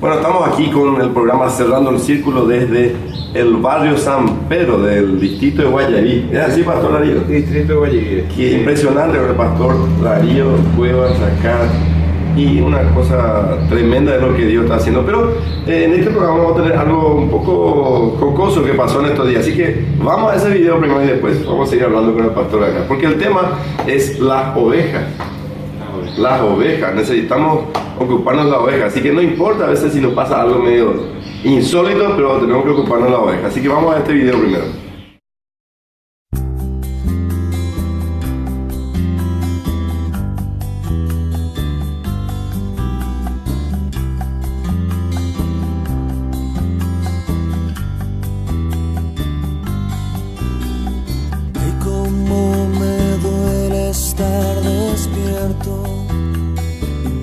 Bueno, estamos aquí con el programa Cerrando el Círculo desde el barrio San Pedro del distrito de Guayaquil. ¿Es así, Pastor Darío? Distrito de Guayaquil. Qué impresionante, el Pastor Darío Cuevas acá. Y una cosa tremenda de lo que Dios está haciendo. Pero en este programa vamos a tener algo un poco jocoso que pasó en estos días. Así que vamos a ese video primero y después vamos a seguir hablando con el pastor acá. Porque el tema es las ovejas. Las ovejas. Necesitamos ocuparnos de las ovejas. Así que no importa a veces si nos pasa algo medio insólito, pero tenemos que ocuparnos de las ovejas. Así que vamos a este video primero.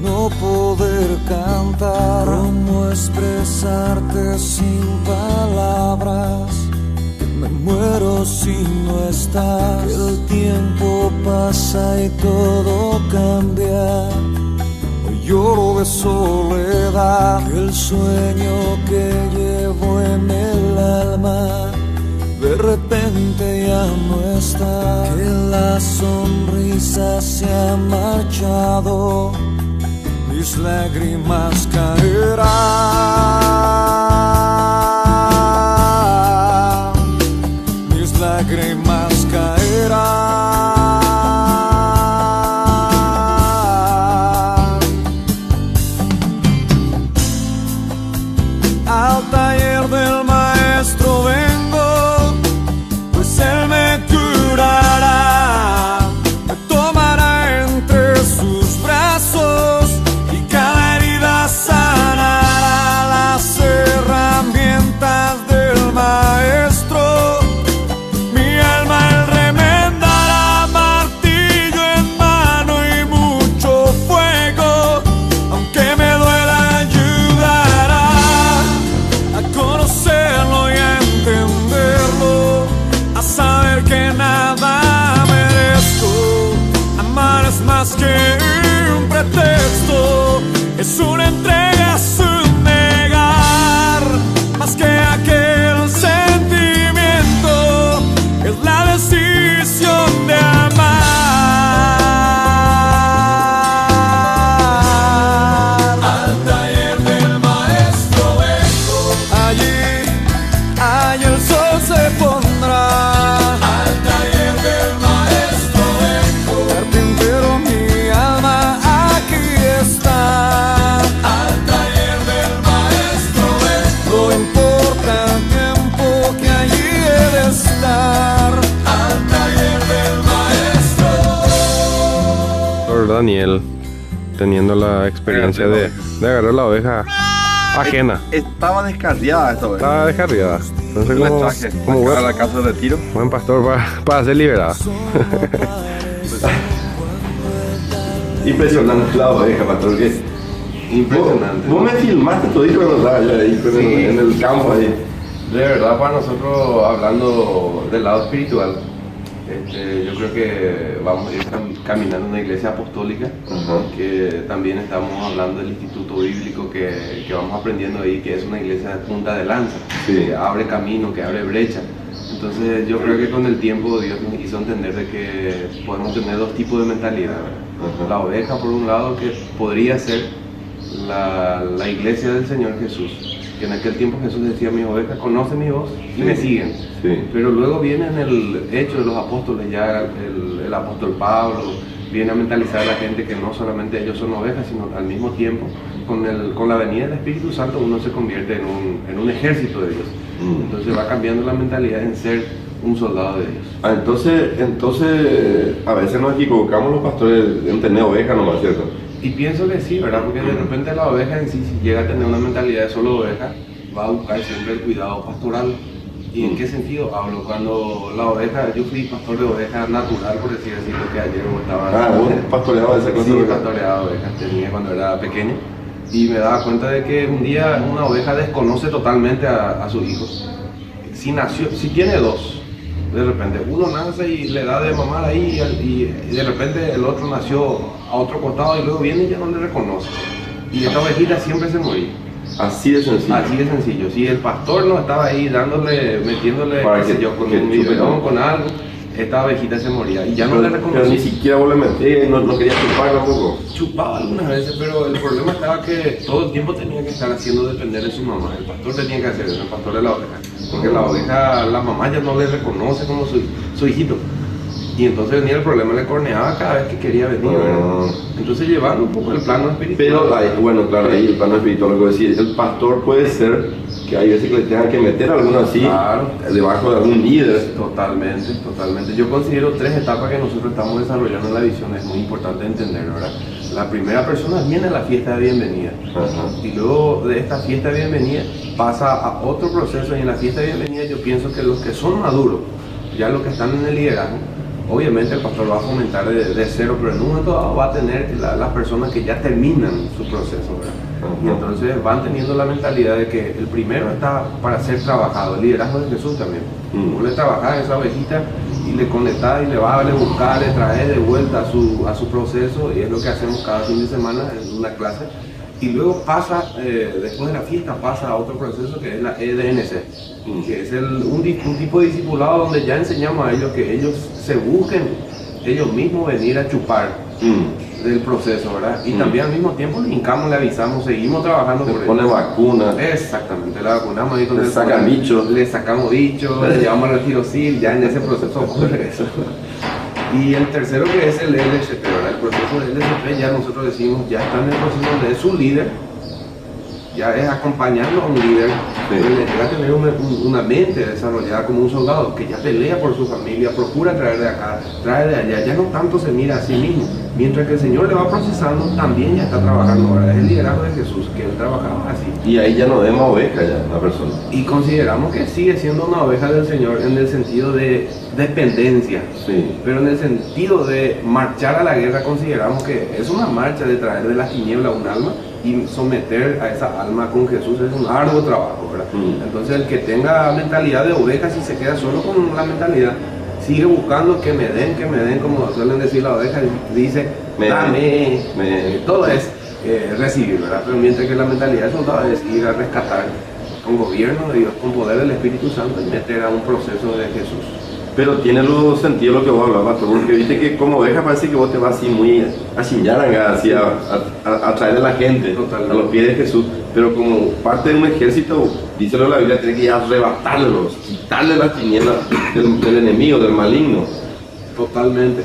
No poder cantar, cómo expresarte sin palabras, que me muero si no estás, que el tiempo pasa y todo cambia, hoy lloro de soledad, que el sueño que llevo en el alma de repente ya no está, que la sonrisa se ha marchado, mis lágrimas caerán, mis lágrimas caerán. Al taller del maestro vengo, pues él me curará, me tomará entre sus brazos y cada herida sanará. Las herramientas del maestro, mi alma él remendará, martillo en mano y mucho fuego, aunque me duela ayudará a conocerlo y a entenderlo, a saber que nada merezco. Amar es más que un pretexto, es una entrega, es un negar, más que aquel sentimiento, es la decisión de amar. Al taller del maestro vengo, allí el sol se pondrá. Al taller del maestro vengo, carpintero mi alma aquí está. Al taller del maestro vengo, no importa el tiempo que allí he de estar. Al taller del maestro. Por Daniel, teniendo la experiencia de agarrar la oveja ajena. Estaba descarriada esta oveja. Estaba descarriada. Entonces, Le como traje buen, a la casa de retiro. buen pastor para ser liberada. Impresionante la oveja, pastor. ¿Qué? Impresionante. Vos me filmaste todito cuando estaba yo ahí Sí. en el campo ahí. De verdad, para nosotros, hablando del lado espiritual, yo creo que vamos a ir caminando en una iglesia apostólica, que también estamos hablando del instituto bíblico que vamos aprendiendo ahí, que es una iglesia de punta de lanza, Sí. que abre camino, que abre brecha. Entonces yo creo que con el tiempo Dios nos hizo entender de que podemos tener dos tipos de mentalidad, ¿verdad? La oveja por un lado, que podría ser la iglesia del Señor Jesús, que en aquel tiempo Jesús decía: mis ovejas conocen mi voz y me siguen. Sí. Pero luego viene en el hecho de los apóstoles, ya el apóstol Pablo viene a mentalizar a la gente que no solamente ellos son ovejas, sino al mismo tiempo, con la venida del Espíritu Santo, uno se convierte en un ejército de Dios. Entonces va cambiando la mentalidad en ser un soldado de Dios. Entonces, a veces nos equivocamos los pastores en tener ovejas nomás, ¿cierto? Y pienso que sí, ¿verdad? Porque de repente la oveja en sí, si llega a tener una mentalidad de solo oveja, va a buscar siempre el cuidado pastoral. ¿Y en qué sentido hablo? Cuando la oveja, yo fui pastor de oveja natural, por decir así, porque ayer estaba... Vos pastoreabas esa cosa. Sí, pastoreaba ovejas, tenía cuando era pequeño. Y me daba cuenta de que un día una oveja desconoce totalmente a sus hijos. Si tiene dos, de repente uno nace y le da de mamar ahí y de repente el otro nació a otro costado y luego viene y ya no le reconoce. Y esta ovejita siempre se moría. Así de sencillo. Así de sencillo. Si el pastor no estaba ahí metiéndole, Para qué sé que- yo, con que un chupe, biberón, ¿no? con algo, esta ovejita se moría. Y ya no le Pero ni reconocí. siquiera vos le metés, no querías chupar tampoco. Chupaba algunas veces, pero el problema estaba que todo el tiempo tenía que estar haciendo depender de su mamá. El pastor tenía que hacer eso, el pastor de la oveja. Porque la oveja, la mamá ya no le reconoce como su hijito. Y entonces venía el problema, le corneaba cada vez que quería venir, ¿verdad? Entonces llevando un poco el plano espiritual. Pero, bueno, claro, ahí el plano espiritual, lo que decir, el pastor puede ser que hay veces que le tengan que meter alguno así, Claro. debajo de algún líder. Totalmente, totalmente. Yo considero 3 etapas que nosotros estamos desarrollando en la visión, es muy importante entender, ¿verdad? La primera persona viene a la fiesta de bienvenida. Ajá. Y luego de esta fiesta de bienvenida pasa a otro proceso, y en la fiesta de bienvenida yo pienso que los que son maduros, ya los que están en el liderazgo, obviamente el pastor va a fomentar de cero, pero en un momento dado va a tener las personas que ya terminan su proceso, ¿verdad? Y entonces van teniendo la mentalidad de que el primero está para ser trabajado, el liderazgo de Jesús también. Vos le trabajás a esa ovejita y le conectás y le vas a buscar, le traes de vuelta a su proceso, y es lo que hacemos cada fin de semana en una clase. Y luego pasa, después de la fiesta, pasa a otro proceso que es la EDNC, que es un tipo de discipulado donde ya enseñamos a ellos que ellos se busquen ellos mismos venir a chupar del proceso, ¿verdad? Y también al mismo tiempo le hincamos, le avisamos, seguimos trabajando Le por pone ellos. vacuna. Exactamente, la vacunamos ahí con Le el sacan poder. bichos. Le sacamos bichos, le llevamos al retiro SIL, ya en ese proceso ocurre eso. Y el tercero, que es el LSP, ¿verdad? El proceso del LSP, ya nosotros decimos, ya está en el proceso donde es su líder, ya es acompañando a un líder, que le llega a tener una mente desarrollada como un soldado, que ya pelea por su familia, procura traer de acá, trae de allá, ya no tanto se mira a sí mismo. Mientras que el Señor le va procesando, también ya está trabajando, ¿verdad? Es el liderazgo de Jesús, que él trabajaba así. Y ahí ya no vemos oveja ya, la persona. Y consideramos que sigue siendo una oveja del Señor en el sentido de dependencia. Sí. Pero en el sentido de marchar a la guerra, consideramos que es una marcha de traer de las tinieblas un alma y someter a esa alma con Jesús es un arduo trabajo, ¿verdad? Entonces el que tenga mentalidad de oveja, si se queda solo con la mentalidad, sigue buscando que me den, como suelen decir la oveja, dice, dame, todo es recibir, ¿verdad? Pero mientras que la mentalidad de soldado es ir a rescatar con gobierno de Dios, con poder del Espíritu Santo, y meter a un proceso de Jesús. Pero tiene los sentido lo que vos hablabas, porque viste que como oveja parece que vos te vas así muy a chingaranga, así a traer a la gente, Totalmente. a los pies de Jesús. Pero como parte de un ejército, dice la Biblia, tiene que ir a arrebatarlos, quitarle las tinieblas del enemigo, del maligno. Totalmente.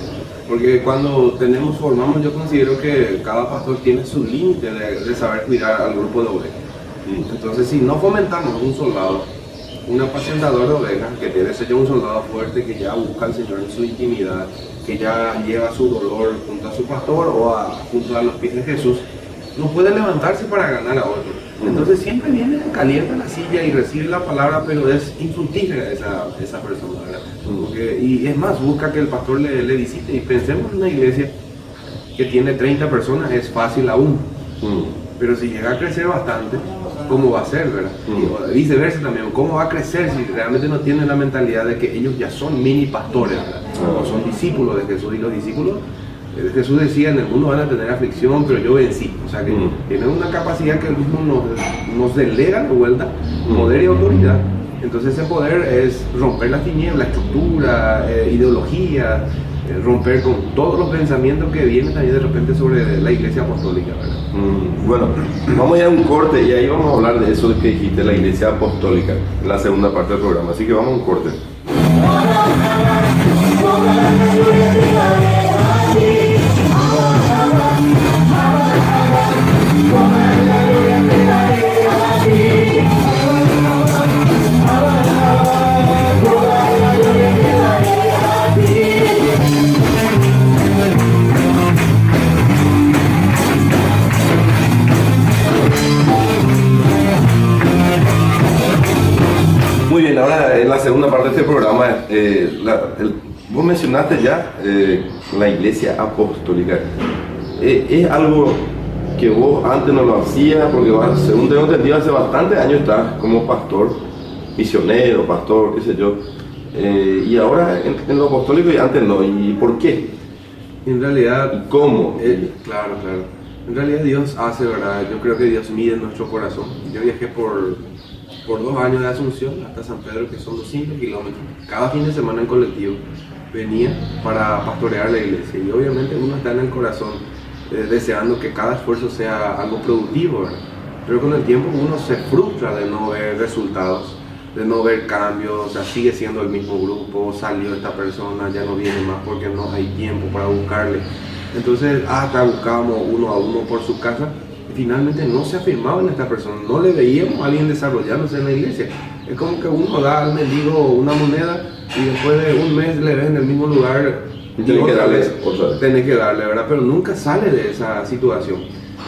Porque cuando formamos, yo considero que cada pastor tiene su límite de saber cuidar al grupo de ovejas. Entonces, si no fomentamos un soldado, un apacentador de ovejas, que debe ser ya un soldado fuerte, que ya busca al Señor en su intimidad, que ya lleva su dolor junto a su pastor o junto a los pies de Jesús, no puede levantarse para ganar a otro. Entonces siempre viene caliente a la silla y recibe la palabra, pero es infructífera esa persona, ¿verdad? Y es más, busca que el pastor le visite. Y pensemos en una iglesia que tiene 30 personas, es fácil aún. Pero si llega a crecer bastante, ¿cómo va a ser, verdad? Y viceversa también, ¿cómo va a crecer si realmente no tienen la mentalidad de que ellos ya son mini pastores, ¿verdad? O son discípulos de Jesús? Y los discípulos, Jesús decía, en el mundo van a tener aflicción, pero yo vencí. O sea que tienen una capacidad que él mismo nos delega de vuelta, poder y autoridad. Entonces ese poder es romper las tinieblas, estructura, ideología, romper con todos los pensamientos que vienen también de repente sobre la iglesia apostólica, ¿verdad? Bueno, vamos a ir a un corte y ahí vamos a hablar de eso que dijiste, la iglesia apostólica, en la segunda parte del programa. Así que vamos a un corte. Muy bien, ahora en la segunda parte de este programa, vos mencionaste ya la iglesia apostólica. Es algo que vos antes no lo hacías, porque según tengo entendido, hace bastantes años estás como pastor, misionero, pastor, qué sé yo, y ahora en lo apostólico y antes no. ¿Y por qué? En realidad, ¿Y cómo? claro. En realidad Dios hace, ¿verdad? Yo creo que Dios mide nuestro corazón. Yo viajé por 2 años de Asunción hasta San Pedro, que son 200 kilómetros. Cada fin de semana en colectivo venía para pastorear la iglesia. Y obviamente uno está en el corazón deseando que cada esfuerzo sea algo productivo, ¿verdad? Pero con el tiempo uno se frustra de no ver resultados, de no ver cambios. O sea, sigue siendo el mismo grupo, salió esta persona, ya no viene más porque no hay tiempo para buscarle. Entonces hasta buscábamos uno a uno por su casa y finalmente no se afirmaba en esta persona, no le veíamos a alguien desarrollándose en la iglesia. Es como que uno da al mendigo una moneda y después de un mes le ves en el mismo lugar y tenés que darle, tenés que darle, ¿verdad? Pero nunca sale de esa situación.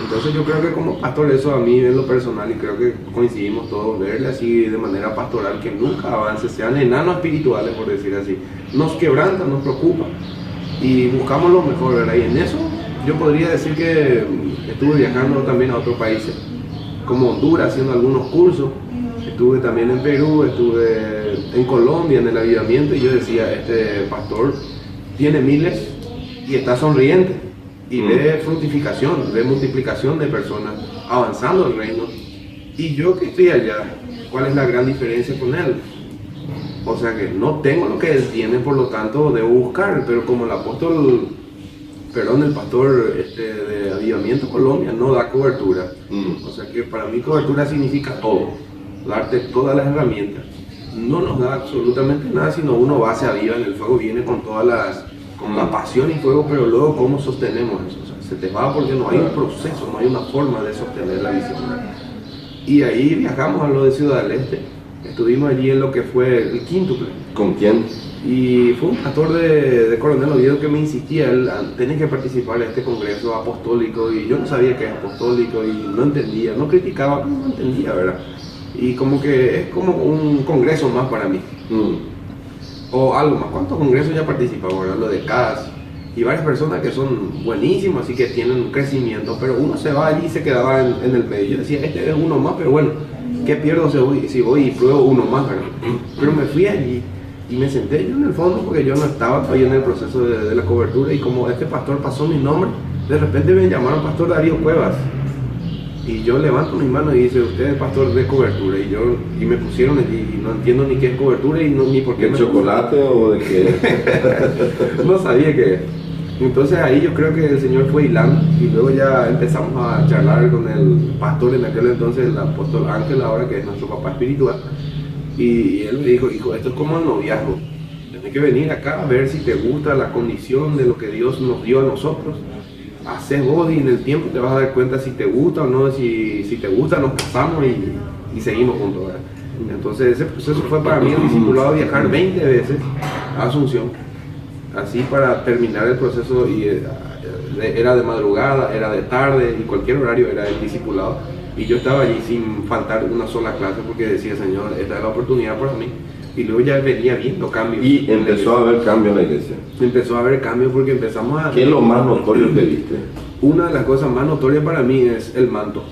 Entonces yo creo que como pastor eso a mí en lo personal, y creo que coincidimos todos, verle así de manera pastoral, que nunca avance, sean enanos espirituales por decir así, nos quebranta, nos preocupa y buscamos lo mejor, ¿verdad? Y en eso yo podría decir que estuve viajando también a otros países, como Honduras, haciendo algunos cursos, estuve también en Perú, estuve en Colombia en el avivamiento, y yo decía, este pastor tiene miles y está sonriente y ve fructificación, ve multiplicación de personas avanzando el reino, y yo que estoy allá, ¿cuál es la gran diferencia con él? O sea que no tengo lo que él tiene, por lo tanto debo buscar, pero como el pastor de Avivamiento Colombia no da cobertura. O sea que para mí cobertura significa todo, darte todas las herramientas. No nos da absolutamente nada, sino uno va, se aviva en el fuego, viene con con la pasión y fuego, pero luego ¿cómo sostenemos eso? O sea, se te va porque no hay un proceso, no hay una forma de sostener la visión. Y ahí viajamos a lo de Ciudad del Este. Estuvimos allí en lo que fue el quíntuple. ¿Con quién? Y fue un pastor de Coronel Oviedo que me insistía, él tenía que participar en este congreso apostólico, y yo no sabía qué es apostólico y no entendía, no criticaba, pero no entendía, ¿verdad? Y como que es como un congreso más para mí. O algo más. ¿Cuántos congresos ya participamos? Lo de CAS y varias personas que son buenísimos, así que tienen un crecimiento, pero uno se va allí y se quedaba en el medio. Yo decía, este es uno más, pero bueno, ¿qué pierdo si voy y pruebo uno más, verdad? Pero me fui allí y me senté yo en el fondo porque yo no estaba todavía en el proceso de la cobertura, y como este pastor pasó mi nombre, de repente me llamaron Pastor Darío Cuevas, y yo levanto mi mano y dice, usted es pastor de cobertura, y me pusieron allí, y no entiendo ni qué es cobertura y ni por qué. ¿De chocolate o de qué? No sabía qué es. Entonces ahí yo creo que el Señor fue hilando, y luego ya empezamos a charlar con el pastor en aquel entonces, el apóstol Ángel, ahora que es nuestro papá espiritual, y él me dijo, hijo, esto es como el noviazgo, tienes que venir acá a ver si te gusta la condición de lo que Dios nos dio a nosotros, haces vos y en el tiempo te vas a dar cuenta si te gusta o no, si te gusta nos casamos y seguimos juntos, ¿verdad? Entonces ese proceso fue para mí el discipulado, viajar 20 veces a Asunción, así para terminar el proceso, y era de madrugada, era de tarde, y cualquier horario era el discipulado, y yo estaba allí sin faltar una sola clase porque decía, Señor, esta es la oportunidad para mí. Y luego ya venía viendo cambios. Y empezó a haber cambio en la iglesia. Empezó a haber cambios porque empezamos a... ¿Qué es lo más notorio que viste? Una de las cosas más notorias para mí es el manto,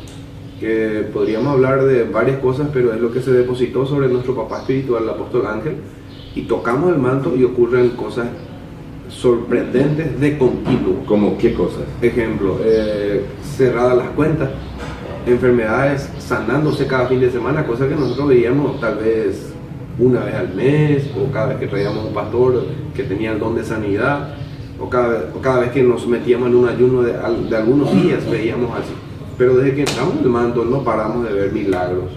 que podríamos hablar de varias cosas, pero es lo que se depositó sobre nuestro papá espiritual, el apóstol Ángel, y tocamos el manto y ocurren cosas sorprendentes de continuo. ¿Cómo qué cosas? Ejemplo, cerradas las cuentas, enfermedades sanándose cada fin de semana, cosas que nosotros veíamos tal vez una vez al mes, o cada vez que traíamos un pastor que tenía el don de sanidad, o cada vez que nos metíamos en un ayuno de algunos días veíamos así. Pero desde que entramos en el manto no paramos de ver milagros,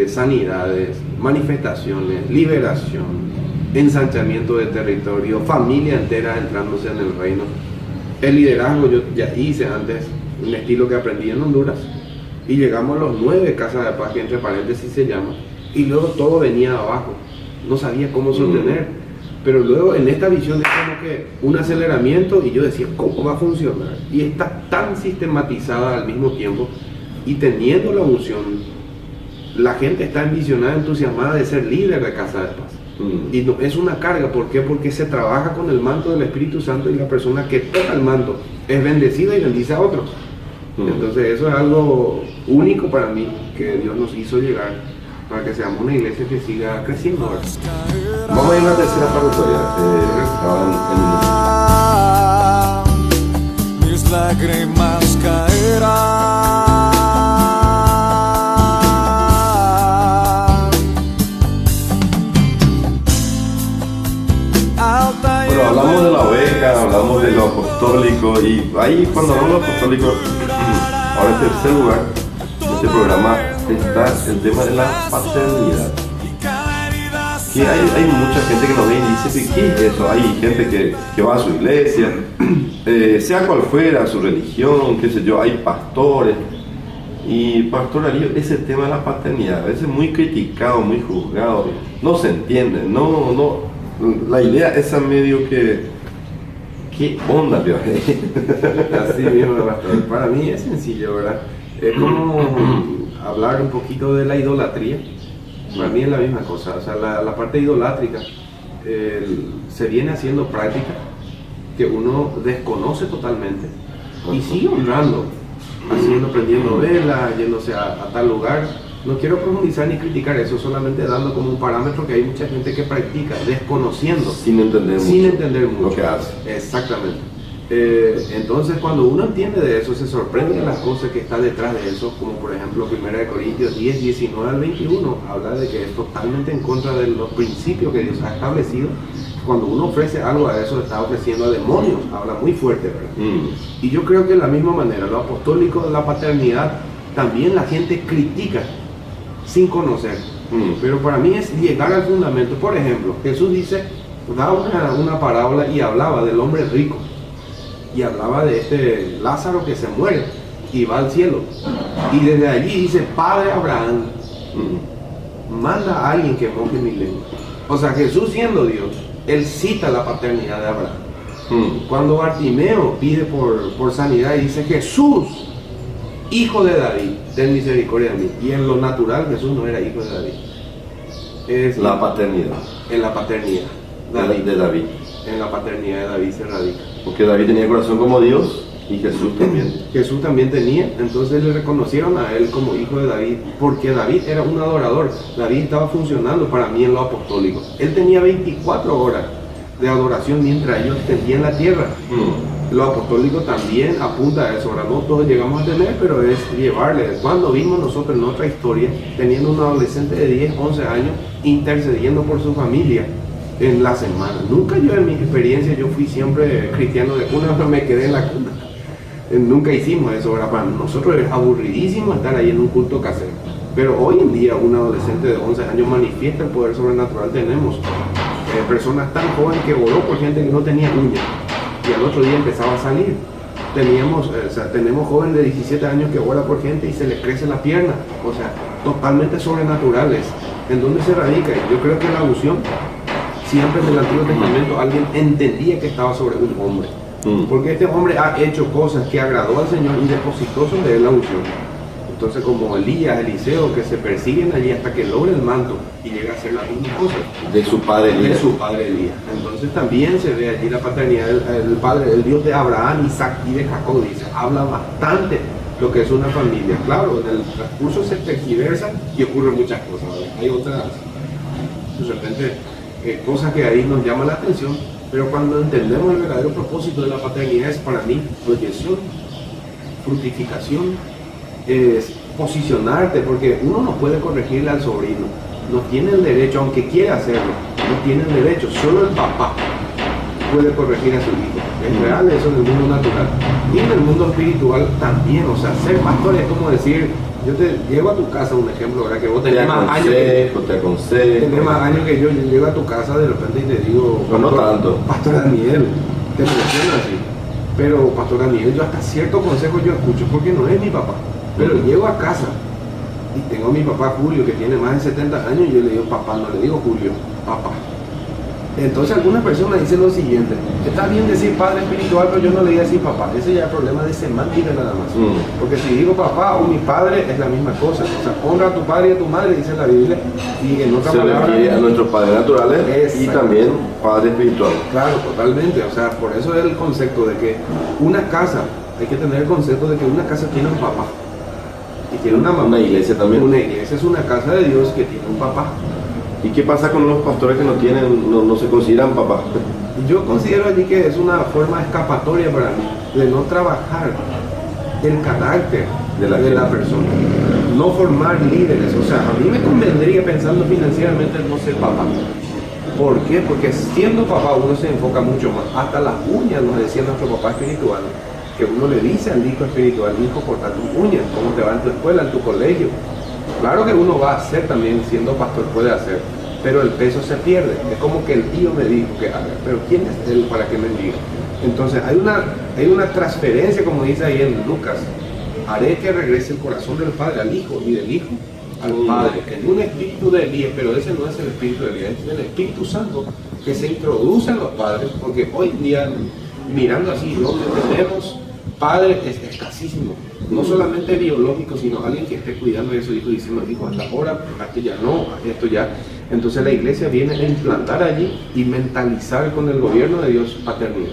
sanidades, manifestaciones, liberación, ensanchamiento de territorio, familia entera entrándose en el reino. El liderazgo yo ya hice antes, un estilo que aprendí en Honduras, y llegamos a los 9 casas de paz, que entre paréntesis se llama, y luego todo venía abajo, no sabía cómo sostener, pero luego en esta visión es como que un aceleramiento, y yo decía, ¿cómo va a funcionar? Y está tan sistematizada al mismo tiempo, y teniendo la unción, la gente está envisionada, entusiasmada de ser líder de casa de paz. Y no, es una carga, ¿por qué? Porque se trabaja con el manto del Espíritu Santo, y la persona que toca el manto es bendecida y bendice a otros. Entonces eso es algo único para mí, que Dios nos hizo llegar para que seamos una iglesia que siga creciendo. Vamos a ir a la tercera parroquia. Mis lágrimas caerán. Bueno, hablamos de la oveja, hablamos de lo apostólico y ahí cuando hablamos de lo apostólico, ahora en tercer lugar de este programa está el tema de la paternidad. Que hay mucha gente que nos ve y dice, ¿qué es eso? Hay gente que va a su iglesia, sea cual fuera su religión, qué sé yo, hay pastores. Y Pastor Darío, ese tema de la paternidad, a veces muy criticado, muy juzgado, no se entiende, no, la idea esa medio que, ¿qué onda, Dios? Así mismo, pastor. Para mí es sencillo, ¿verdad? Es como hablar un poquito de la idolatría. Para mí es la misma cosa, o sea, la parte idolátrica se viene haciendo práctica que uno desconoce totalmente y sigue honrando, prendiendo vela, yéndose a tal lugar. No quiero profundizar ni criticar eso, solamente dando como un parámetro que hay mucha gente que practica, desconociendo, sin entender mucho lo que hace. Exactamente. Entonces cuando uno entiende de eso, se sorprende de las cosas que están detrás de eso, como por ejemplo 1 Corintios 10, 19 al 21, habla de que es totalmente en contra de los principios que Dios ha establecido. Cuando uno ofrece algo a eso, está ofreciendo a demonios, habla muy fuerte, ¿verdad? Y yo creo que de la misma manera, lo apostólico de la paternidad, también la gente critica sin conocer, pero para mí es llegar al fundamento. Por ejemplo, Jesús da una parábola y hablaba del hombre rico, y hablaba de este Lázaro que se muere y va al cielo, y desde allí dice, Padre Abraham, manda a alguien que moje mi lengua. O sea, Jesús siendo Dios, él cita la paternidad de Abraham. Cuando Bartimeo pide por sanidad y dice, Jesús, hijo de David, ten misericordia de mí. Y en lo natural Jesús no era hijo de David. Es la paternidad. En la paternidad de David. En la paternidad de David se radica. Porque David tenía corazón como Dios y Jesús también. Jesús también tenía, entonces le reconocieron a él como hijo de David, porque David era un adorador. David estaba funcionando para mí en lo apostólico. Él tenía 24 horas de adoración mientras ellos tendían la tierra. Lo apostólico también apunta a eso. Ahora no todos llegamos a tener, pero es llevarle. Cuando vimos nosotros en otra historia, teniendo un adolescente de 10, 11 años, intercediendo por su familia en la semana. Nunca yo en mi experiencia, yo fui siempre cristiano de cuna, pero me quedé en la cuna. Nunca hicimos eso. Ahora para nosotros es aburridísimo estar ahí en un culto casero. Pero hoy en día un adolescente de 11 años manifiesta el poder sobrenatural. Tenemos personas tan jóvenes que oró por gente que no tenía uñas y al otro día empezaba a salir. Tenemos jóvenes de 17 años que ora por gente y se les crece la pierna. O sea, totalmente sobrenaturales. ¿En dónde se radica? Yo creo que la unción, siempre en el Antiguo Testamento alguien entendía que estaba sobre un hombre. Porque este hombre ha hecho cosas que agradó al Señor y depositó sobre él la unción. Entonces, como Elías, Eliseo, que se persiguen allí hasta que logre el manto y llega a ser las mismas cosas de su padre Elías. Entonces también se ve allí la paternidad del padre, el Dios de Abraham, Isaac y de Jacob. Dice, habla bastante lo que es una familia. Claro, en el transcurso se tergiversa y ocurren muchas cosas, ¿verdad? Hay otras, de repente, cosas que ahí nos llaman la atención, pero cuando entendemos el verdadero propósito de la paternidad es para mí proyección, fructificación, es posicionarte, porque uno no puede corregirle al sobrino, no tiene el derecho, aunque quiera hacerlo, no tiene el derecho, solo el papá puede corregir a su hijo. Es real eso en el mundo natural y en el mundo espiritual también. O sea, ser pastor es como decir, yo te llevo a tu casa, un ejemplo, ¿verdad? Que vos tenés más años tenés más años que yo llego a tu casa de repente y te digo, no tanto, Pastor Daniel, te menciono así, pero Pastor Daniel, yo hasta cierto consejo yo escucho porque no es mi papá, pero llego a casa y tengo a mi papá Julio que tiene más de 70 años y yo le digo papá, no le digo Julio, papá. Entonces algunas personas dicen lo siguiente, está bien decir padre espiritual, pero yo no le digo así papá. Ese ya es problema de semántica nada más. Porque si digo papá o mi padre es la misma cosa. O sea, honra a tu padre y a tu madre, dice la Biblia, y en otra palabra, se refiere a nuestros padres naturales y también padre espiritual. Claro, totalmente. O sea, por eso es el concepto de que una casa, hay que tener el concepto de que una casa tiene un papá y tiene una mamá. Una iglesia también. Una iglesia es una casa de Dios que tiene un papá. ¿Y qué pasa con los pastores que no se consideran papás? Yo considero allí que es una forma escapatoria para mí de no trabajar el carácter de la persona, no formar líderes. O sea, a mí me convendría, pensando financieramente, no ser papá. ¿Por qué? Porque siendo papá uno se enfoca mucho más. Hasta las uñas, nos decía nuestro papá espiritual, que uno le dice al hijo espiritual: hijo, corta tus uñas, cómo te va en tu escuela, en tu colegio. Claro que uno va a hacer también, siendo pastor puede hacer, pero el peso se pierde. Es como que el tío me dijo que haga, pero ¿quién es él para que me diga? Entonces hay una transferencia, como dice ahí en Lucas: haré que regrese el corazón del padre al hijo y del hijo al padre, en un espíritu de Elías. Pero ese no es el espíritu de Elías, es el Espíritu Santo que se introduce en los padres, porque hoy día, mirando así, donde tenemos padre es escasísimo, no solamente biológico, sino alguien que esté cuidando de su hijo, diciendo: hijo, hasta ahora, hasta ya no, esto ya. Entonces la iglesia viene a implantar allí y mentalizar con el gobierno de Dios paternidad.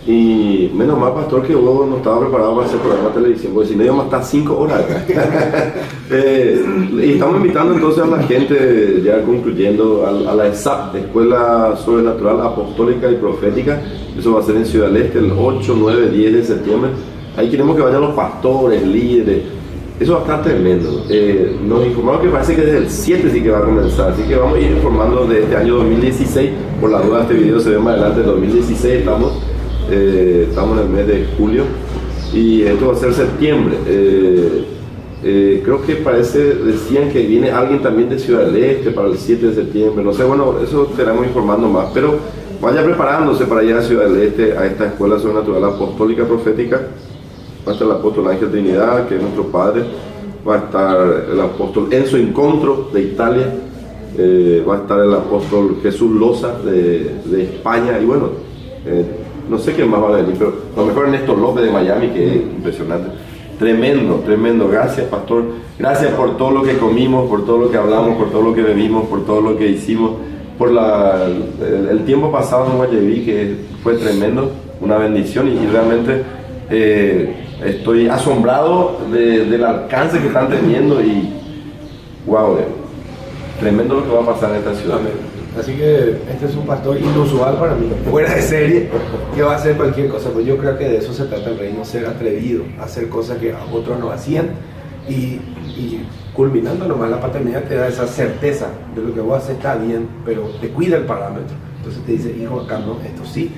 Y menos mal, pastor, que vos no estaba preparado para hacer programa de televisión, porque si no íbamos a estar 5 horas acá. Y estamos invitando entonces a la gente, ya concluyendo, a la ESAP, Escuela Sobrenatural Apostólica y Profética. Eso va a ser en Ciudad del Este el 8, 9, 10 de septiembre. Ahí queremos que vayan los pastores, líderes. Eso va a estar tremendo. Nos informaron que parece que desde el 7 sí que va a comenzar, así que vamos a ir informando de este año 2016. Por la duda, este video se ve más adelante, 2016 estamos en el mes de julio y esto va a ser septiembre. Creo que decían que viene alguien también de Ciudad del Este para el 7 de septiembre, no sé, bueno, eso estaremos informando más, pero vaya preparándose para ir a Ciudad del Este, a esta Escuela Sobrenatural Apostólica Profética. Va a estar el apóstol Ángel Trinidad, que es nuestro padre, va a estar el apóstol Enzo Incontro de Italia, va a estar el apóstol Jesús Loza de España, y bueno, no sé quién más va a venir, pero a lo mejor Ernesto López de Miami, que es impresionante. Tremendo, tremendo. Gracias, pastor. Gracias por todo lo que comimos, por todo lo que hablamos, por todo lo que bebimos, por todo lo que hicimos, por el tiempo pasado en Guayaquil, que fue tremendo, una bendición, y realmente estoy asombrado del alcance que están teniendo, y wow, tremendo lo que va a pasar en esta ciudad. Así que este es un pastor inusual para mí, fuera de serie, que va a hacer cualquier cosa. Pues yo creo que de eso se trata el reino, ser atrevido, hacer cosas que otros no hacían, y culminando nomás la paternidad te da esa certeza de lo que vos haces está bien, pero te cuida el parámetro. Entonces te dice: hijo, acá no, esto sí.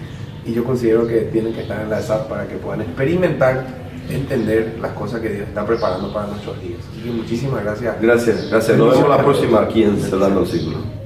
Y yo considero que tienen que estar en la ESAP para que puedan experimentar, entender las cosas que Dios está preparando para nuestros días. Así que muchísimas gracias. Gracias. Nos vemos la próxima aquí en Cerrando el Círculo.